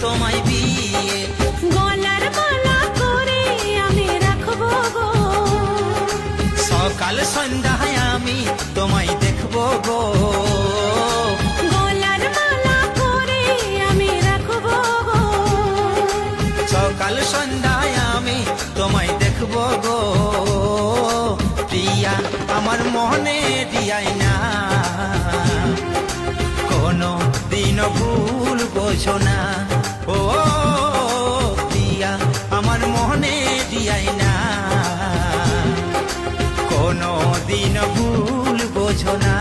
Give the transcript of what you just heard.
তোমায় বিয়ে। গলার মালা করে আমি রাখবো গো, সকাল সন্ধ্যায় আমি তোমায় দেখবো গো। গলার মালা করে আমি রাখবো গো, সকাল সন্ধ্যায় আমি তোমায় দেখবো গো। প্রিয়া আমার মনে দিয়াই না, কোনো দিন ভুল বোঝো না। ও প্রিয়া আমার মনে দিয়াই না, কোনো দিন ভুল বোঝো না।